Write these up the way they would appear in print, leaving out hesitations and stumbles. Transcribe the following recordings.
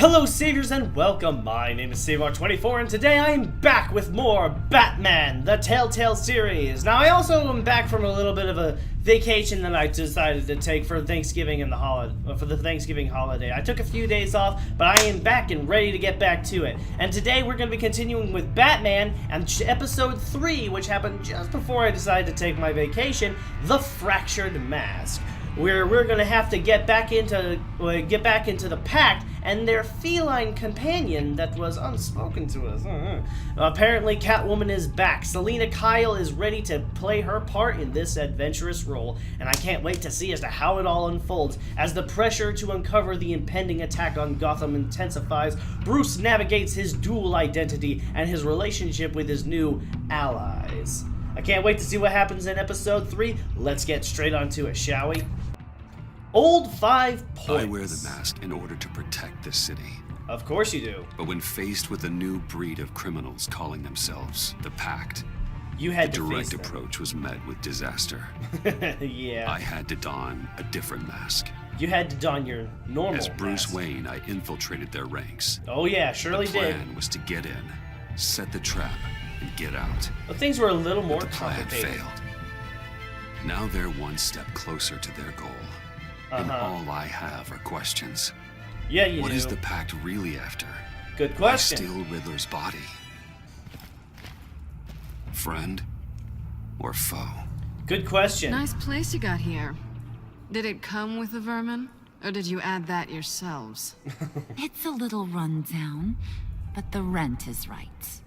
Hello Saviors and welcome, my name is Seivar24 and today I am back with more Batman, the Telltale series. Now I also am back from a little bit of a vacation that I decided to take for Thanksgiving and for the Thanksgiving holiday. I took a few days off, but I am back and ready to get back to it. And today we're going to be continuing with Batman and episode 3, which happened just before I decided to take my vacation, The Fractured Mask. Where we're gonna have to get back into the Pact and their feline companion that was unspoken to us. Apparently, Catwoman is back. Selena Kyle is ready to play her part in this adventurous role, and I can't wait to see as to how it all unfolds. As the pressure to uncover the impending attack on Gotham intensifies, Bruce navigates his dual identity and his relationship with his new allies. I can't wait to see what happens in episode 3. Let's get straight onto it, shall we? Old 5 points. I wear the mask in order to protect this city. Of course you do. But when faced with a new breed of criminals calling themselves the Pact, you had the to direct face them. approach was met with disaster. Yeah. I had to don a different mask. You had to don your normal As Bruce mask. Wayne, I infiltrated their ranks. Oh yeah, surely the did. plan was to get in, set the trap, and get out. But things were a little more But the plan complicated. failed. Now they're one step closer to their goal. And all I have are questions. Yeah, you What do. is the Pact really after? Good Why question. steal Riddler's body? Friend or foe? Good question. Nice place you got here. Did it come with the vermin? Or did you add that yourselves? It's a little run down, but the rent is right.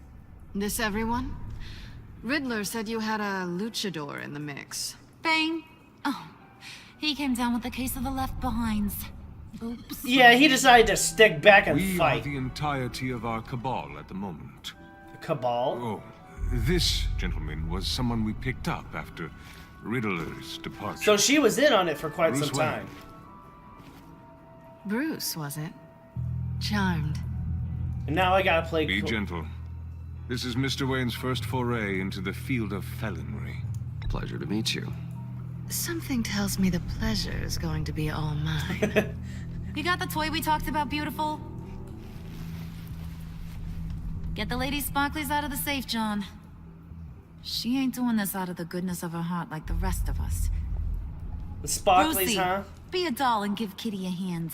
This everyone? Riddler said you had a luchador in the mix. Bang! Oh, he came down with a case of the left behinds. Oops. Yeah, he decided to stick back and We are fight. the entirety of our cabal at the moment. Cabal? Oh, this gentleman was someone we picked up after Riddler's departure. So she was in on it for quite Bruce some time. Bruce, was it? Charmed. And now I gotta play Be cool. gentle. This is Mr. Wayne's first foray into the field of felonry. Pleasure to meet you. Something tells me the pleasure is going to be all mine. You got the toy we talked about, beautiful? Get the lady sparklies out of the safe, John. She ain't doing this out of the goodness of her heart like the rest of us. The sparklies, Brucey, huh? be a doll and give Kitty a hand.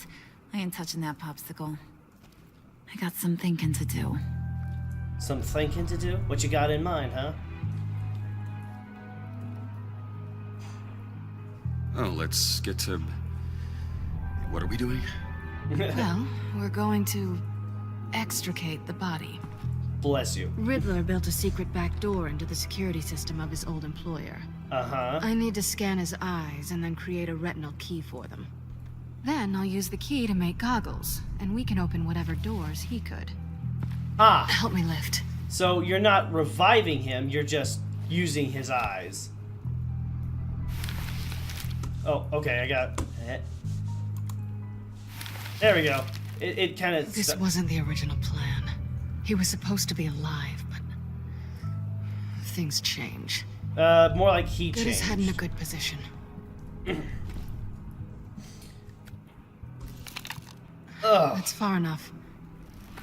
I ain't touching that popsicle. I got some thinking to do. Some thinking to do? What you got in mind, huh? Oh, let's get to... What are we doing? Well, we're going to extricate the body. Bless you. Riddler built a secret back door into the security system of his old employer. Uh-huh. I need to scan his eyes and then create a retinal key for them. Then I'll use the key to make goggles, and we can open whatever doors he could. Ah, Help me lift. so you're not reviving him, you're just using his eyes. Oh, okay, I got it. There we go. It kind of... This wasn't the original plan. He was supposed to be alive, but things change. more like he Get his changed. head in a good position. Ugh. That's far enough.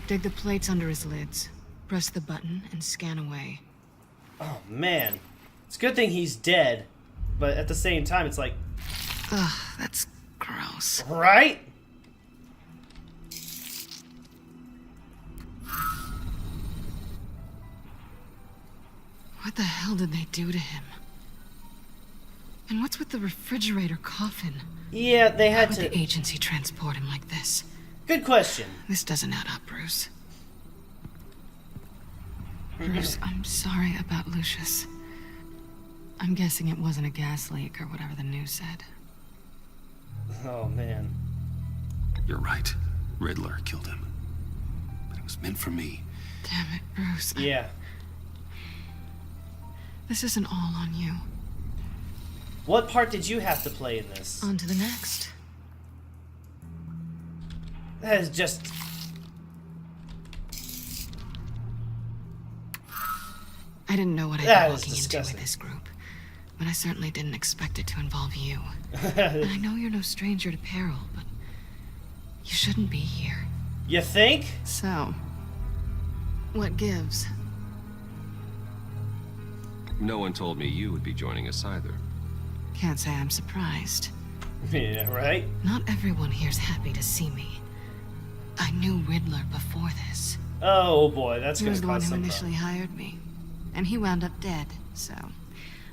Dig the plates under his lids. Press the button and scan away. Oh, man. It's a good thing he's dead, but at the same time, it's like... Ugh, that's gross. Right? What the hell did they do to him? And what's with the refrigerator coffin? Yeah, they How had would to... the agency transport him like this? Good question. This doesn't add up, Bruce. Bruce, I'm sorry about Lucius. I'm guessing it wasn't a gas leak or whatever the news said. Oh, man. You're right. Riddler killed him. But it was meant for me. Damn it, Bruce. Yeah. This isn't all on you. What part did you have to play in this? On to the next. That is just... I didn't know what I'd That be is walking into disgusting. with this group, but I certainly didn't expect it to involve you. And I know you're no stranger to peril, but you shouldn't be here. You think? So, what gives? No one told me you would be joining us either. Can't say I'm surprised. Yeah, right? Not everyone here's happy to see me. I knew Riddler before this. Oh boy, that's He gonna was the one cause who some initially hired me. And he wound up dead, so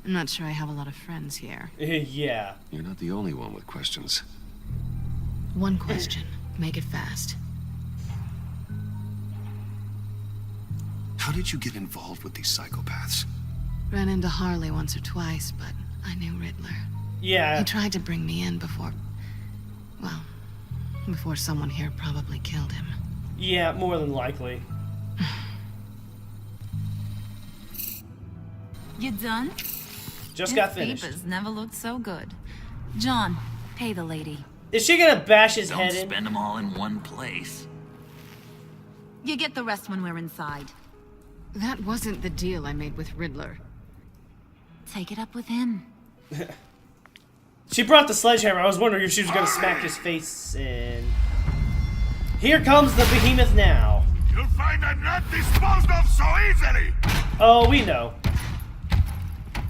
I'm not sure I have a lot of friends here. Yeah. You're not the only one with questions. One question. Make it fast. How did you get involved with these psychopaths? Ran into Harley once or twice, but I knew Riddler. Yeah. He tried to bring me in before... well, before someone here probably killed him. Yeah, more than likely. You done? Just got finished. Papers never looked so good. John, pay the lady. Is she gonna bash his Don't head in? spend them all in one place. You get the rest when we're inside. That wasn't the deal I made with Riddler. Take it up with him. She brought the sledgehammer. I was wondering if she was gonna smack his face in. Here comes the behemoth now. You'll find I'm not disposed of so easily! Oh, we know.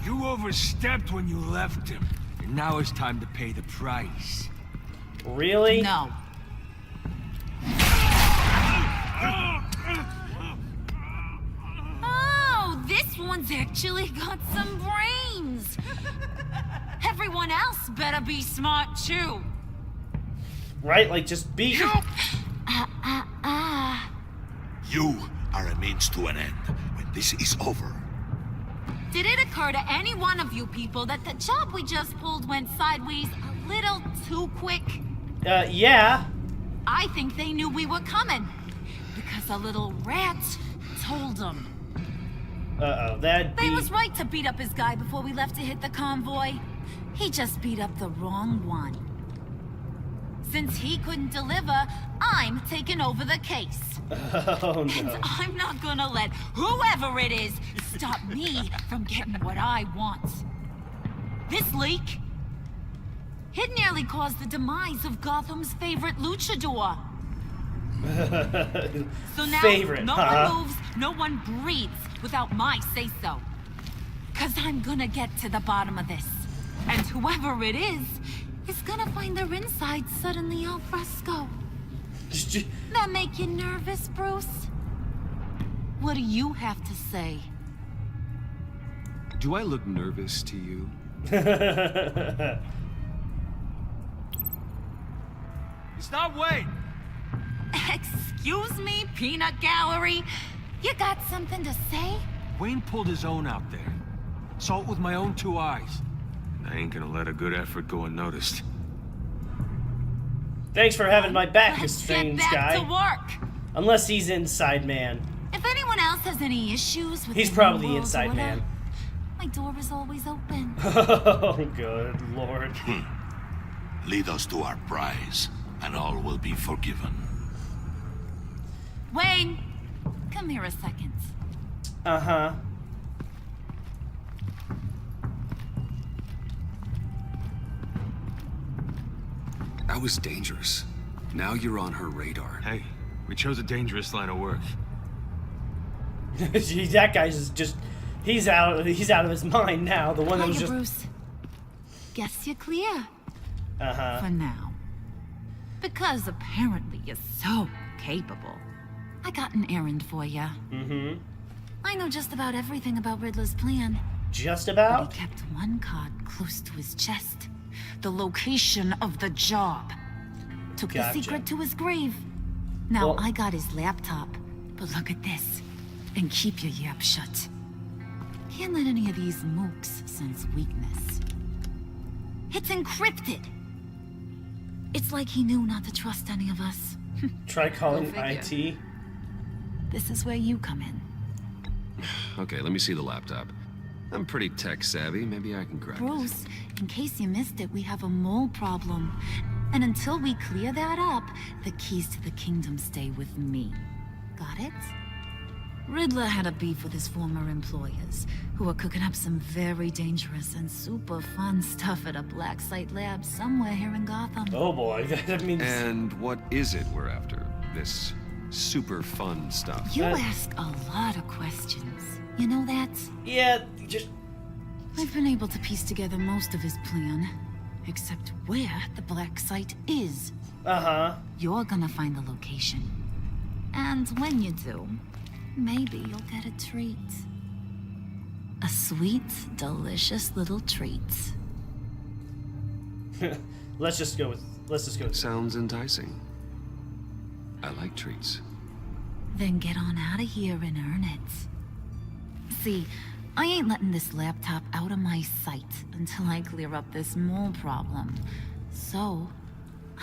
You overstepped when you left him, and now it's time to pay the price. Really? No. Oh, this one's actually got some brains. Everyone else better be smart too. Right? Like, just be. You are a means to an end. When this is over, Did it occur to any one of you people that the job we just pulled went sideways a little too quick? Yeah. I think they knew we were coming. Because a little rat told them. Uh-oh, that'd be... They was right to beat up his guy before we left to hit the convoy. He just beat up the wrong one. Since he couldn't deliver, I'm taking over the case. Oh, And no. I'm not gonna let whoever it is stop me from getting what I want. This leak, it nearly caused the demise of Gotham's favorite luchador. So now, Favorite, no huh? one moves, no one breathes without my say-so. Cause I'm gonna get to the bottom of this. And whoever it is gonna find their insides suddenly al fresco. That make you nervous, Bruce? What do you have to say? Do I look nervous to you? It's not Wayne. Excuse me, peanut gallery? You got something to say? Wayne pulled his own out there. Saw it with my own two eyes. I ain't gonna let a good effort go unnoticed. Thanks for having my back, Let's strange get back guy. to work. Unless he's inside man. If anyone else has any issues with He's the probably new the rules or inside whatever, man. my door is always open. Oh, good lord. lead us to our prize, and all will be forgiven. Wayne, come here a second. Uh-huh. That was dangerous. Now you're on her radar. Hey, we chose a dangerous line of work. Gee, that guy's just he's out of his mind now. The one that was Hiya, just Bruce. Guess you're clear. uh-huh. For now. Because apparently you're so capable. I got an errand for you. Mm-hmm. I know just about everything about Riddler's plan. Just But about? he kept one card close to his chest. The location of the job. Took Gotcha. the secret to his grave. Now Well- I got his laptop. But look at this. And keep your yap shut. Can't let any of these mooks sense weakness. It's encrypted. It's like he knew not to trust any of us. Try calling Go IT. This is where you come in. Okay, let me see the laptop. I'm pretty tech savvy. Maybe I can crack it. Bruce, in case you missed it, we have a mole problem. And until we clear that up, the keys to the kingdom stay with me. Got it? Riddler had a beef with his former employers, who were cooking up some very dangerous and super fun stuff at a black site lab somewhere here in Gotham. Oh boy, that means And what is it we're after? This super fun stuff. You ask a lot of questions. You know that? Yeah, just... I've been able to piece together most of his plan. Except where the black site is. Uh-huh. You're gonna find the location. And when you do, maybe you'll get a treat. A sweet, delicious little treat. Let's just go with Sounds enticing. I like treats. Then get on out of here and earn it. See, I ain't letting this laptop out of my sight until I clear up this mole problem. So,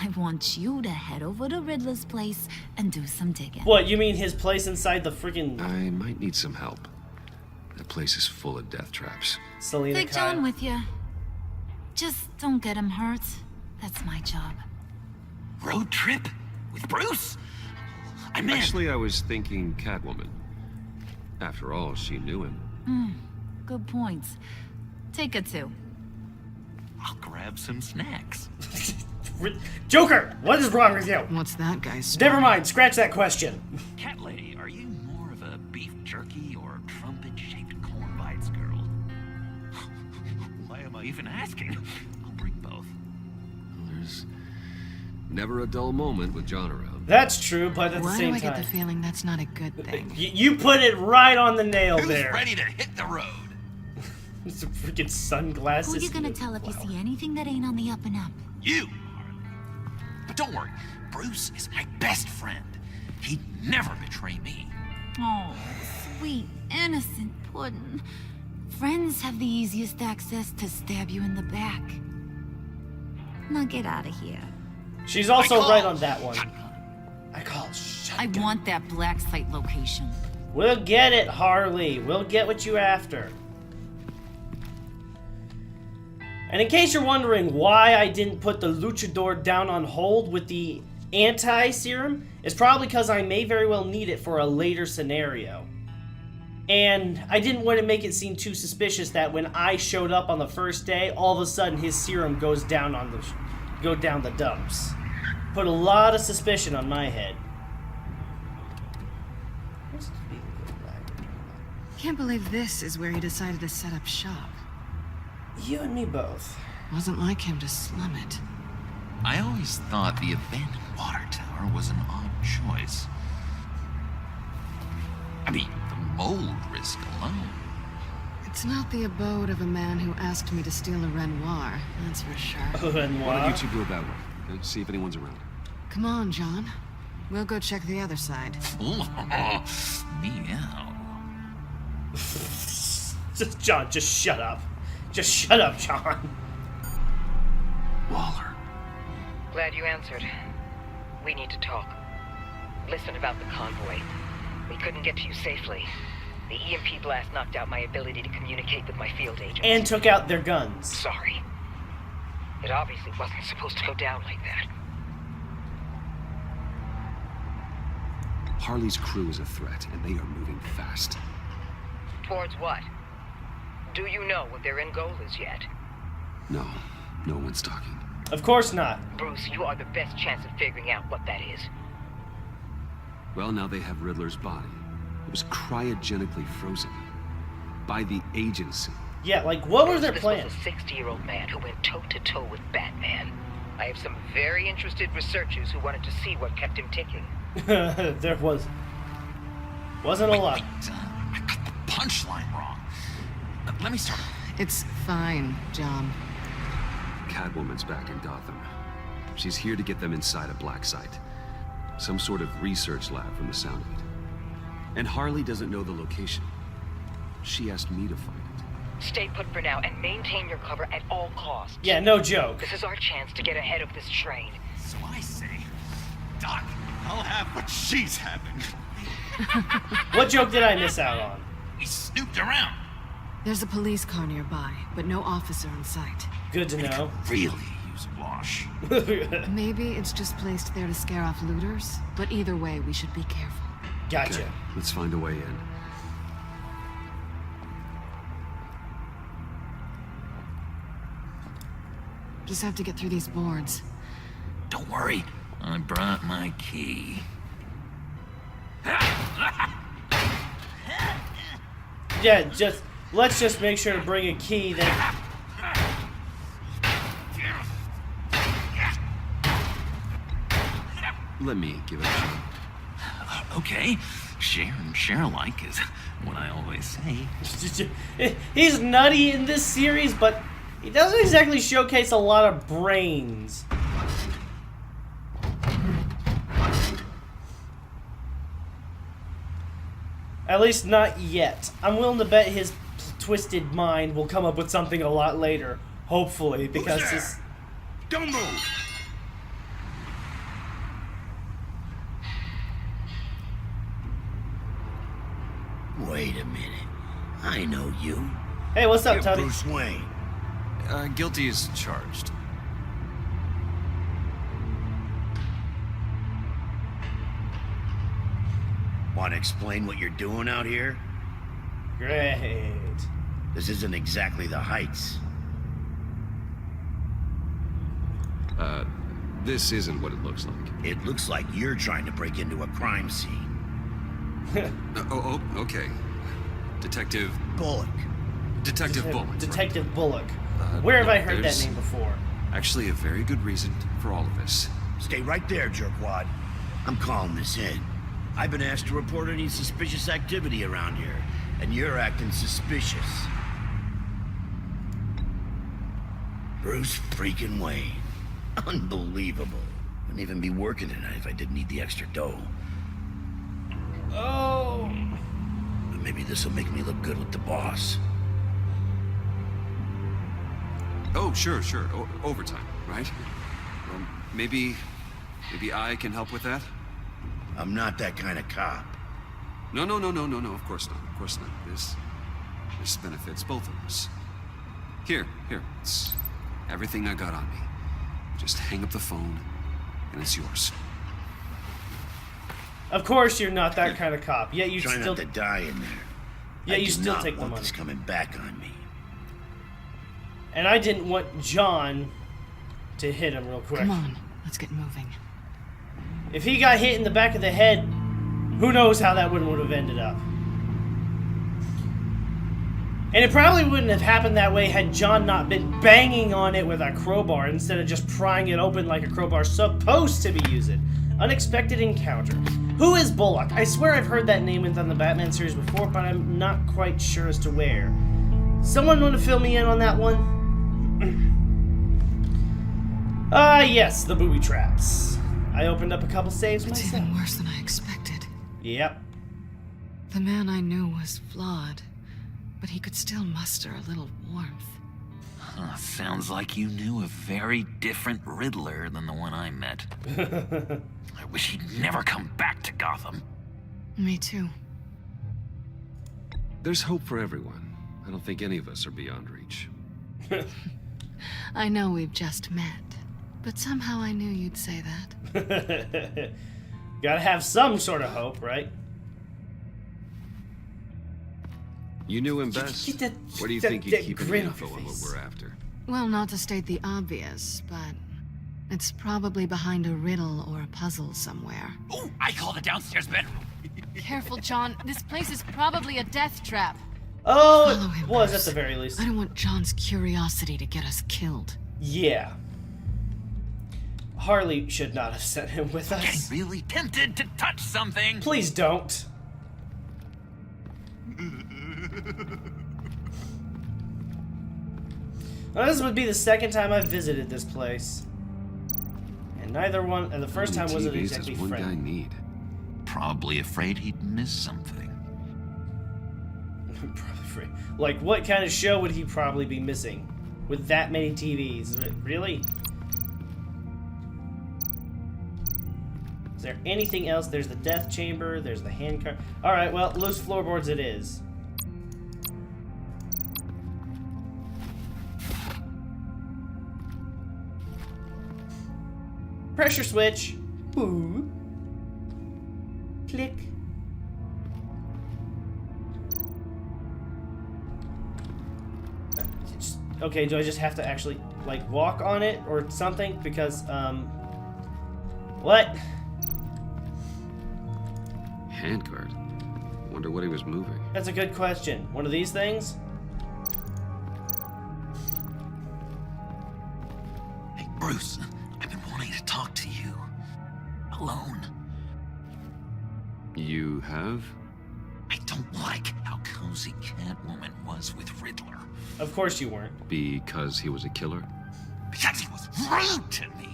I want you to head over to Riddler's place and do some digging. What, you mean his place inside the freaking I might need some help. That place is full of death traps. Selena Take Kyle? John with you. Just don't get him hurt. That's my job. Road trip? With Bruce? I'm in. Actually, I was thinking Catwoman. After all, she knew him. Good points. Take it too. I'll grab some snacks. Joker, what is wrong with you? What's that guy's Never mind, scratch that question. Cat lady, are you more of a beef jerky or trumpet-shaped corn bites girl? Why am I even asking? I'll bring both. There's never a dull moment with John around. That's true, but at the Why do same I get time... the feeling that's not a good thing? You put it right on the nail Who's there. ready to hit the road? It's a freaking sunglasses. Who you gonna tell if you Wow. see anything that ain't on the up and up? You, Harley. But don't worry, Bruce is my best friend. He'd never betray me. Oh, sweet, innocent puddin'. Friends have the easiest access to stab you in the back. Now get out of here. She's also I call. right on that one. I call shut. I want that black site location. We'll get it, Harley. We'll get what you after. And in case you're wondering why I didn't put the luchador down on hold with the anti-serum, it's probably because I may very well need it for a later scenario. And I didn't want to make it seem too suspicious that when I showed up on the first day, all of a sudden his serum goes down the dumps. Put a lot of suspicion on my head. Can't believe this is where he decided to set up shop. You and me both. Wasn't like him to slum it. I always thought the abandoned water tower was an odd choice. I mean, the mold risk alone. It's not the abode of a man who asked me to steal a Renoir, that's for sure. Why don't you two go that way? Okay? See if anyone's around. Come on, John. We'll go check the other side. Meow. John, just shut up. Just shut up, John. Waller. Glad you answered. We need to talk. Listen about the convoy. We couldn't get to you safely. The EMP blast knocked out my ability to communicate with my field agents. And took out their guns. Sorry. It obviously wasn't supposed to go down like that. Harley's crew is a threat, and they are moving fast. Towards what? Do you know what their end goal is yet? No, no one's talking. Of course not. Bruce, you are the best chance of figuring out what that is. Well, now they have Riddler's body. It was cryogenically frozen. By the agency. Yeah, like, what was their This plan? was a 60-year-old man who went toe-to-toe with Batman. I have some very interested researchers who wanted to see what kept him ticking. There wasn't a lot. I got the punchline wrong. Let me start. It's fine, John. Catwoman's back in Gotham. She's here to get them inside a black site. Some sort of research lab from the sound of it. And Harley doesn't know the location. She asked me to find it. Stay put for now and maintain your cover at all costs. Yeah, no joke. This is our chance to get ahead of this train. So I say, Doc, I'll have what she's having. What joke did I miss out on? We snooped around. There's a police car nearby, but no officer in sight. Good to know. Really use a wash. Maybe it's just placed there to scare off looters, but either way, we should be careful. Gotcha. Okay, let's find a way in. Just have to get through these boards. Don't worry, I brought my key. Yeah, let's just make sure to bring a key that... Let me give it a shot. Okay, share alike is what I always say. He's nutty in this series, but he doesn't exactly showcase a lot of brains. At least not yet. I'm willing to bet his twisted mind will come up with something a lot later. Hopefully, because this... Don't move! Wait a minute. I know you. Hey, what's up, You're Tubby? Bruce Wayne. Guilty as charged. Want to explain what you're doing out here? Great. This isn't exactly the Heights. This isn't what it looks like. It looks like you're trying to break into a crime scene. Okay. Detective Bullock. Bullock. Detective Bullock. Where have I heard that there's name before? Actually, a very good reason for all of this. Stay right there, jerkwad. I'm calling this in. I've been asked to report any suspicious activity around here, and you're acting suspicious. Bruce freaking Wayne. Unbelievable. Wouldn't even be working tonight if I didn't need the extra dough. Oh. But maybe this'll make me look good with the boss. Oh, sure. Overtime, right? Well, maybe I can help with that? I'm not that kind of cop. No, of course not. This benefits both of us. Here, it's everything I got on me. Just hang up the phone, and it's yours. Of course you're not that kind of cop. Yet you Try still... not to die in there. Yeah, you still I do take not the want money. this coming back on me. And I didn't want John to hit him real quick. Come on, let's get moving. If he got hit in the back of the head, who knows how that one would have ended up. And it probably wouldn't have happened that way had John not been banging on it with a crowbar instead of just prying it open like a crowbar's supposed to be used. Unexpected encounter. Who is Bullock? I swear I've heard that name within the Batman series before, but I'm not quite sure as to where. Someone want to fill me in on that one? Yes, the booby traps. I opened up a couple saves It's myself. even worse than I expected. Yep. The man I knew was flawed, but he could still muster a little warmth. Sounds like you knew a very different Riddler than the one I met. I wish he'd never come back to Gotham. Me too. There's hope for everyone. I don't think any of us are beyond reach. I know we've just met, but somehow I knew you'd say that. Gotta have some sort of hope, right? You knew him best. Get that- Where do you that- think that he'd keep any grin on info your on what face. we're after? Well, not to state the obvious, but it's probably behind a riddle or a puzzle somewhere. Oh, I call the downstairs bedroom. Careful, John. This place is probably a death trap. Oh, Follow it him, was Bruce. at the very least. I don't want John's curiosity to get us killed. Yeah. Harley should not have sent him with Getting us. really tempted to touch something. Please don't. Well, this would be the second time I've visited this place. And neither one, and the first How time many wasn't TVs exactly does one guy friendly. need? Probably afraid he'd miss something. Probably free. Like, what kind of show would he probably be missing with that many TVs? Really? Is there anything else? There's the death chamber. There's the handcart. All right. Well, loose floorboards it is. Pressure switch. Boo. Click. Okay, do I just have to actually, like, walk on it or something? Because, what? Handguard? Wonder what he was moving. That's a good question. One of these things? Hey, Bruce, I've been wanting to talk to you. Alone. You have? I don't like how cozy Catwoman was with Riddler. Of course you weren't. Because he was a killer? Because he was rude to me.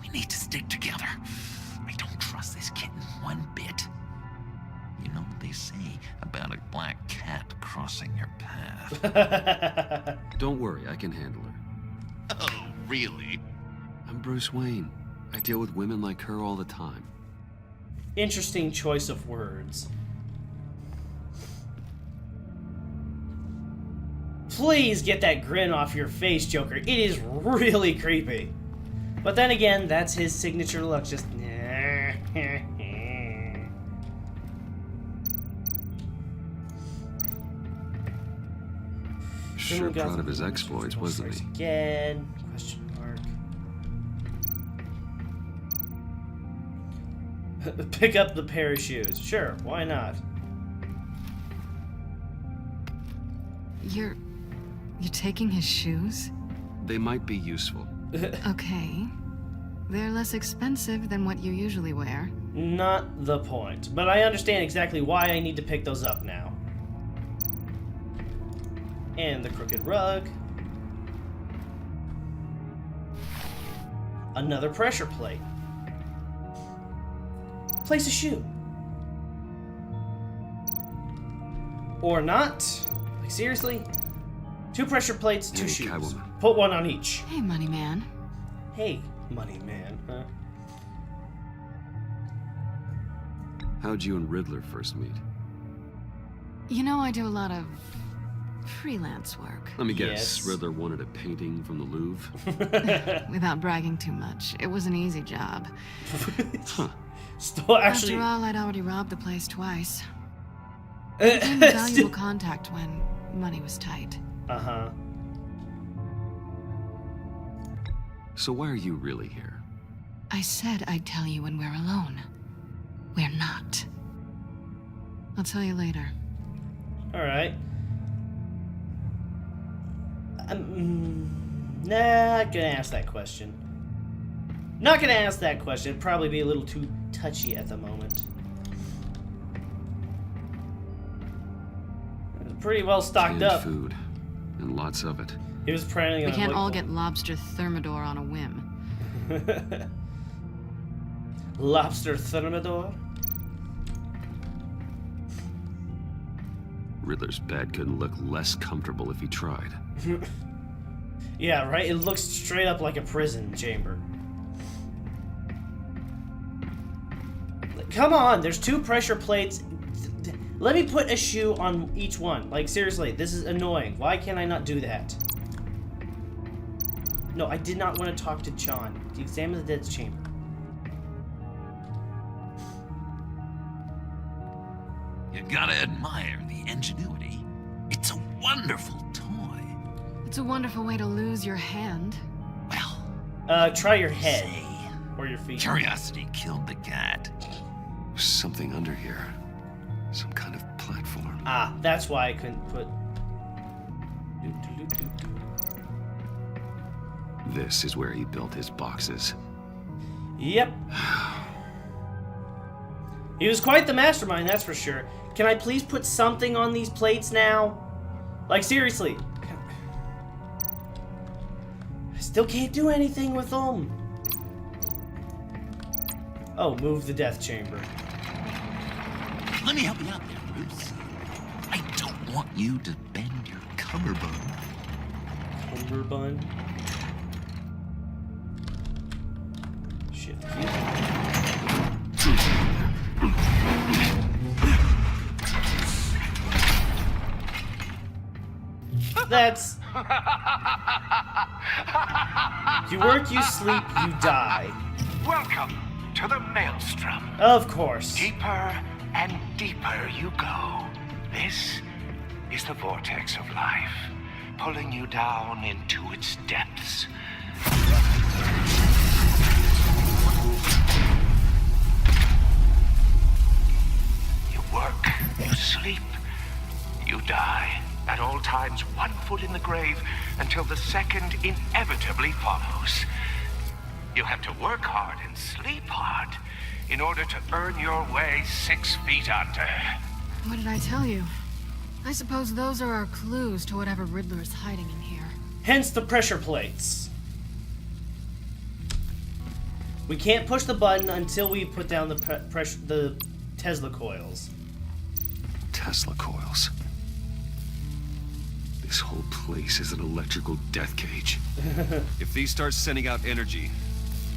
We need to stick together. I don't trust this kitten one bit. You know what they say about a black cat crossing your path. Don't worry, I can handle her. Oh, really? I'm Bruce Wayne. I deal with women like her all the time. Interesting choice of words. Please get that grin off your face, Joker. It is really creepy. But then again, that's his signature look. Just... Sure proud of his exploits, wasn't he? Again. Question mark. Pick up the pair of shoes. Sure, why not? You're taking his shoes? They might be useful. Okay. They're less expensive than what you usually wear. Not the point. But I understand exactly why I need to pick those up now. And the crooked rug. Another pressure plate. Place a shoe. Or not. Like, seriously? 2 pressure plates, 2 shoes. Catwoman. Put one on each. Hey, money man. Hey, money man, huh? How'd you and Riddler first meet? You know, I do a lot of freelance work. Let me guess, Yes. Riddler wanted a painting from the Louvre? Without bragging too much, it was an easy job. Huh. Still, actually... After all, I'd already robbed the place twice. I became a valuable contact when money was tight. Uh-huh. So why are you really here? I said I'd tell you when we're alone. We're not. I'll tell you later. Alright. Not gonna ask that question. Not gonna ask that question. It'd probably be a little too touchy at the moment. Pretty well stocked Canned up. food. And lots of it. He was planning on... We can't like, all get lobster thermidor on a whim. Lobster thermidor? Riddler's bed couldn't look less comfortable if he tried. Yeah, right? It looks straight up like a prison chamber. Come on, there's 2 pressure plates. Let me put a shoe on each one. Like, seriously, this is annoying. Why can't I not do that? No, I did not want to talk to John. To examine the dead's chamber. You gotta admire the ingenuity. It's a wonderful toy. It's a wonderful way to lose your hand. Well, Try your head. say, Or your feet. curiosity killed the cat. There's something under here. Some kind of platform. Ah, that's why I couldn't put... This is where he built his boxes. Yep. He was quite the mastermind, that's for sure. Can I please put something on these plates now? Like, seriously. I still can't do anything with them. Oh, move the death chamber. Let me help you out there, Bruce. I don't want you to bend your cummerbund. Cumberbund. Shit. That's... You work, you sleep, you die. Welcome to the Maelstrom. Of course. Deeper and deeper you go. This is the vortex of life, pulling you down into its depths. times one foot in the grave until the second inevitably follows. You'll have to work hard and sleep hard in order to earn your way 6 feet under. What did I tell you? I suppose those are our clues to whatever Riddler is hiding in here. Hence the pressure plates. We can't push the button until we put down the Tesla coils. Tesla coils. This whole place is an electrical death cage. If these start sending out energy,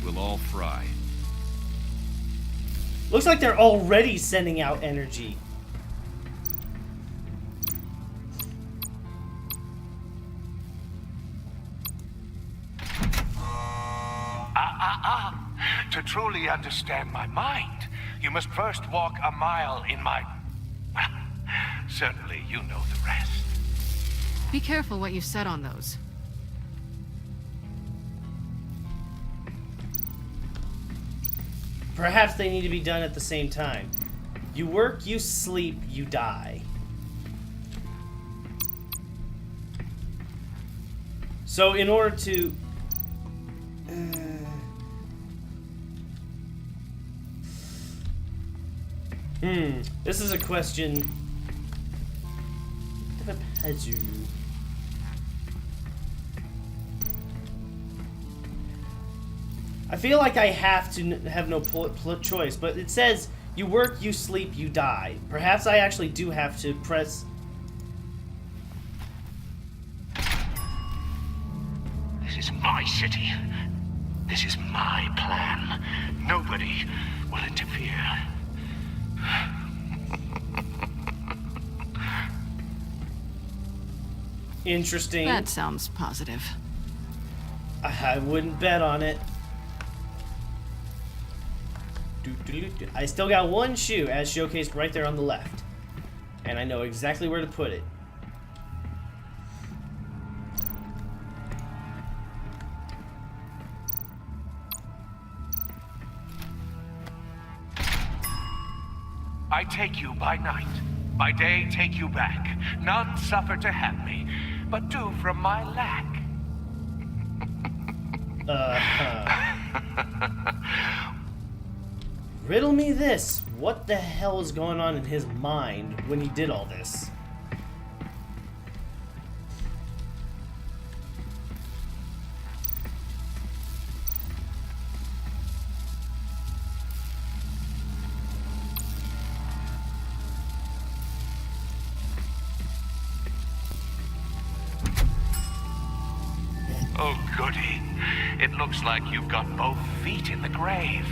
we'll all fry. Looks like they're already sending out energy. To truly understand my mind, you must first walk a mile in my... Well, certainly you know the rest. Be careful what you set on those. Perhaps they need to be done at the same time. You work, you sleep, you die. So in order to... This is a question... I feel like I have to have no choice, but it says you work, you sleep, you die. Perhaps I actually do have to press... This is my city. This is my plan. Nobody will interfere. Interesting. That sounds positive. I wouldn't bet on it. I still got one shoe, as showcased right there on the left. And I know exactly where to put it. I take you by night. By day, take you back. None suffer to have me, but do from my lack. Riddle me this. What the hell is going on in his mind when he did all this? Oh, goody. It looks like you've got both feet in the grave.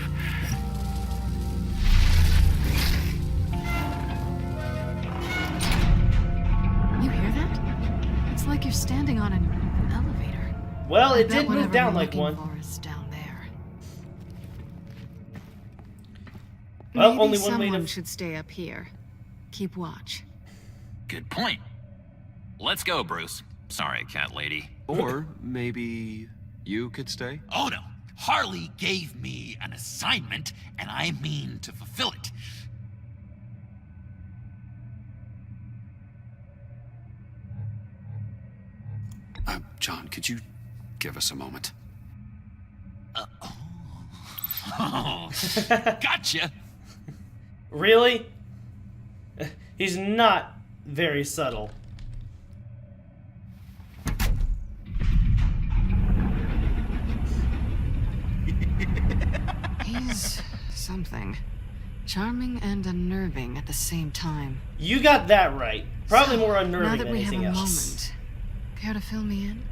You hear that? It's like you're standing on an elevator. Well, I it bet did move whatever down we're like looking one. for is down there. Well, Maybe only one way someone to... should stay up here. Keep watch. Good point. Let's go, Bruce. Sorry, cat lady. Or maybe you could stay? Oh no. Harley gave me an assignment, and I mean to fulfill it. John, could you give us a moment? Oh, gotcha. Really? He's not very subtle. He's something. Charming and unnerving at the same time. You got that right. Probably more unnerving Now that than we have anything a else. moment, care to fill me in?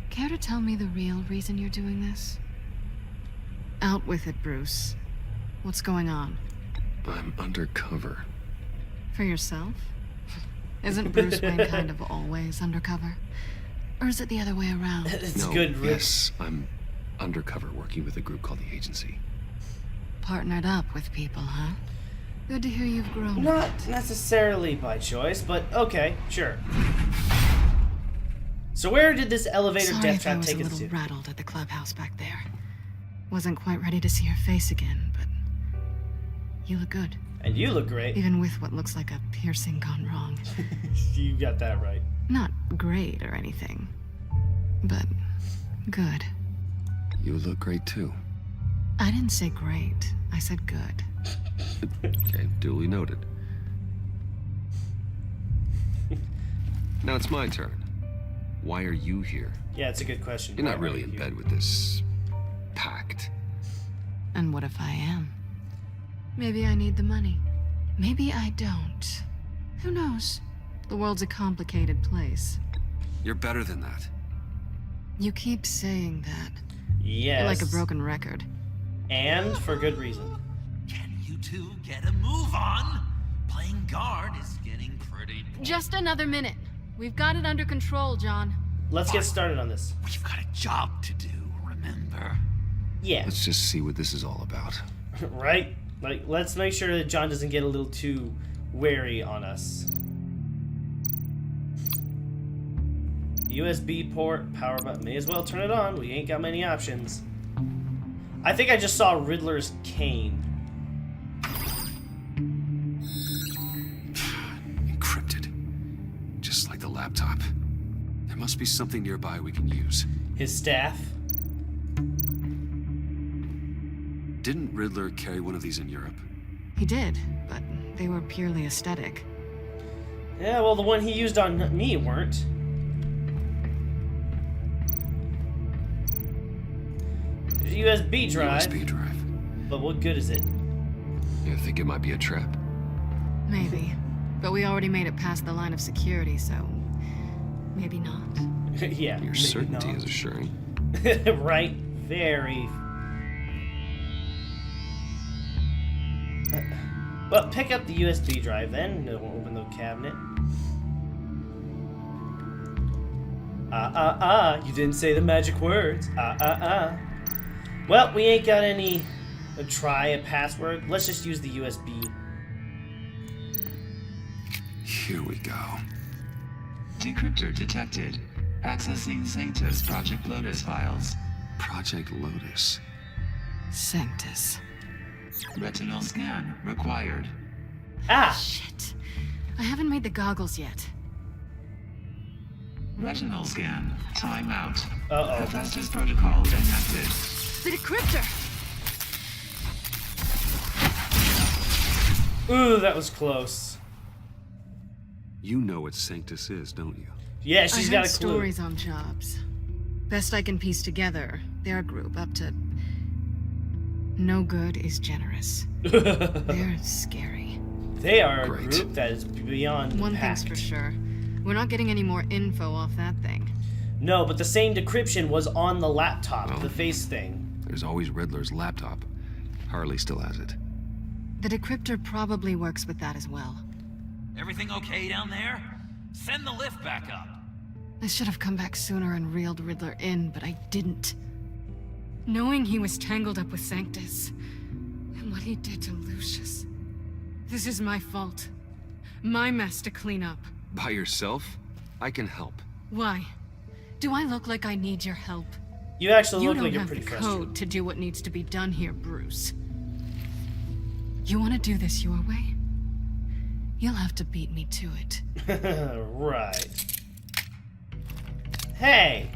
Care to tell me the real reason you're doing this? Out with it, Bruce. What's going on? I'm undercover. For yourself? Isn't Bruce Wayne kind of always undercover? Or is it the other way around? It's No, good, Rick. yes, I'm undercover working with a group called the Agency. Partnered up with people, huh? Good to hear you've grown. Not necessarily by choice, but okay, sure. So where did this elevator Sorry death if I trap was take a us little to? rattled at the clubhouse back there. Wasn't quite ready to see your face again, but you look good. And you look great. Even with what looks like a piercing gone wrong. You got that right. Not great or anything, but good. You look great too. I didn't say great. I said good. Okay, duly noted. Now it's my turn. Why are you here? Yeah, it's a good question. You're not really in bed with this Pact. And what if I am? Maybe I need the money. Maybe I don't. Who knows? The world's a complicated place. You're better than that. You keep saying that. Yes. You're like a broken record. And for good reason. Can you two get a move on? Playing guard is getting pretty... Just another minute. We've got it under control, John. Let's get started on this. We've got a job to do, remember? Yeah. Let's just see what this is all about. Right? Like, let's make sure that John doesn't get a little too wary on us. USB port, power button. May as well turn it on. We ain't got many options. I think I just saw Riddler's cane. Encrypted. Just like the laptop. There must be something nearby we can use. His staff. Didn't Riddler carry one of these in Europe? He did, but they were purely aesthetic. Yeah, well, the one he used on me weren't. There's a USB drive. USB drive. But what good is it? You think it might be a trap? Maybe. But we already made it past the line of security, so... maybe not. Yeah. Your certainty is assuring. Right? Very. Well, pick up the USB drive then. Open the cabinet. You didn't say the magic words. Well, we ain't got any... try a password. Let's just use the USB. Here we go. Decryptor detected. Accessing Sanctus Project Lotus files. Project Lotus. Sanctus. Retinal scan required. Ah! Shit. I haven't made the goggles yet. Retinal scan. Timeout. Uh-oh. Hephaestus protocol enacted. The decryptor! Ooh, that was close. You know what Sanctus is, don't you? Yeah, she's got a clue. Stories on jobs. Best I can piece together, they're a group up to... no good is generous. They're scary. They are a Great. group that is beyond One Pact. thing's for sure. We're not getting any more info off that thing. No, but the same decryption was on the laptop, Well, the face thing. There's always Riddler's laptop. Harley still has it. The decryptor probably works with that as well. Everything okay down there? Send the lift back up. I should have come back sooner and reeled Riddler in, but I didn't. Knowing he was tangled up with Sanctus, and what he did to Lucius. This is my fault. My mess to clean up. By yourself? I can help. Why? Do I look like I need your help? You actually You look don't like you're have pretty the frustrated. code to do what needs to be done here, Bruce. You want to do this your way? You'll have to beat me to it. Right. Hey!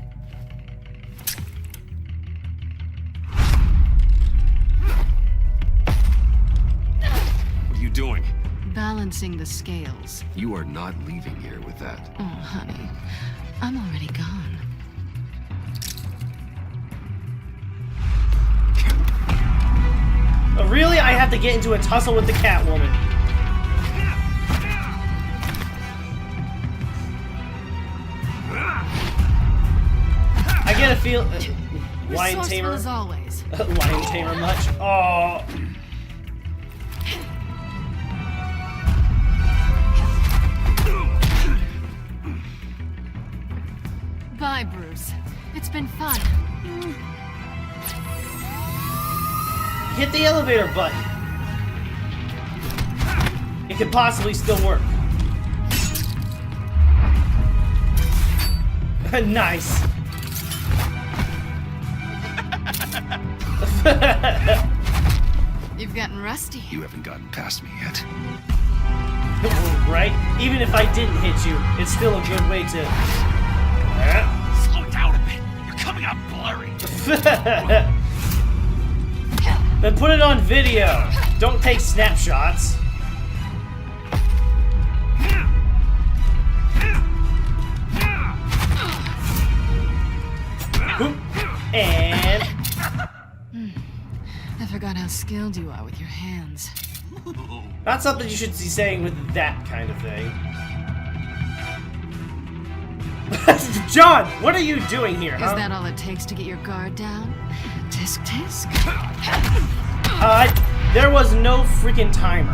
What are you doing? Balancing the scales. You are not leaving here with that. Oh, honey. I'm already gone. Really? I have to get into a tussle with the Catwoman. I get a feel... Lion Resourceful Tamer? as always. Lion Tamer much? Oh... Bye, Bruce. It's been fun. Hit the elevator button. It could possibly still work. Nice. You've gotten rusty. You haven't gotten past me yet. Right? Even if I didn't hit you, it's still a good way to... Slow down a bit. You're coming out blurry. Then put it on video. Don't take snapshots. And... I forgot how skilled you are with your hands. Not something you should be saying with that kind of thing. John, what are you doing here, huh? Is that all it takes to get your guard down? Tisk tisk. There was no freaking timer.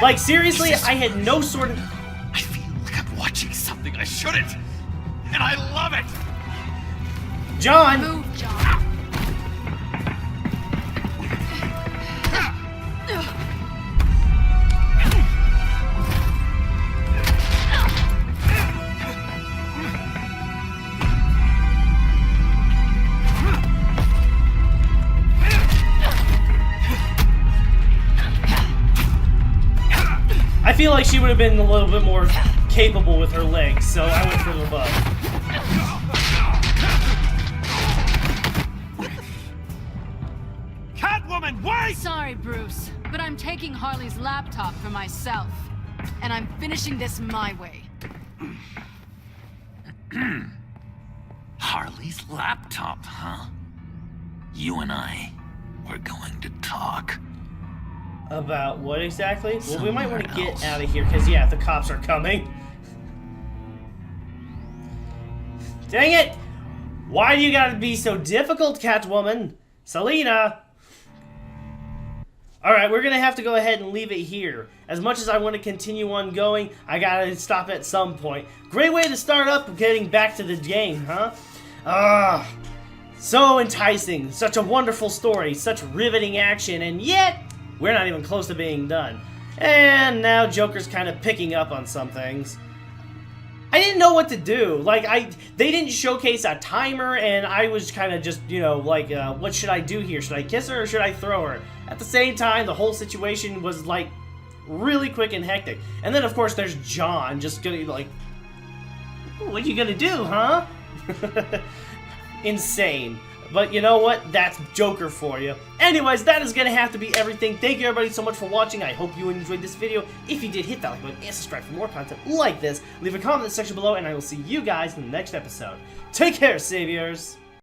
Like, seriously, I had no sort of... I feel like I'm watching something I shouldn't. And I love it. John! Move, John. I feel like she would have been a little bit more capable with her legs, so I went for the above. Catwoman, wait! Sorry, Bruce, but I'm taking Harley's laptop for myself. And I'm finishing this my way. Harley's laptop, huh? You and I, we're going to talk. About what exactly? Well, we might want to Somewhere get else. out of here, because, yeah, the cops are coming. Dang it! Why do you gotta be so difficult, Catwoman? Selena! Alright, we're gonna have to go ahead and leave it here. As much as I want to continue on going, I gotta stop at some point. Great way to start up getting back to the game, huh? So enticing. Such a wonderful story. Such riveting action, and yet... we're not even close to being done. And now Joker's kind of picking up on some things. I didn't know what to do. Like, they didn't showcase a timer, and I was kind of just, you know, like, what should I do here? Should I kiss her or should I throw her? At the same time, the whole situation was, like, really quick and hectic. And then, of course, there's John just gonna be like, what you gonna do, huh? Insane. But you know what? That's Joker for you. Anyways, that is going to have to be everything. Thank you everybody so much for watching. I hope you enjoyed this video. If you did, hit that like button and subscribe for more content like this. Leave a comment in the section below, and I will see you guys in the next episode. Take care, saviors!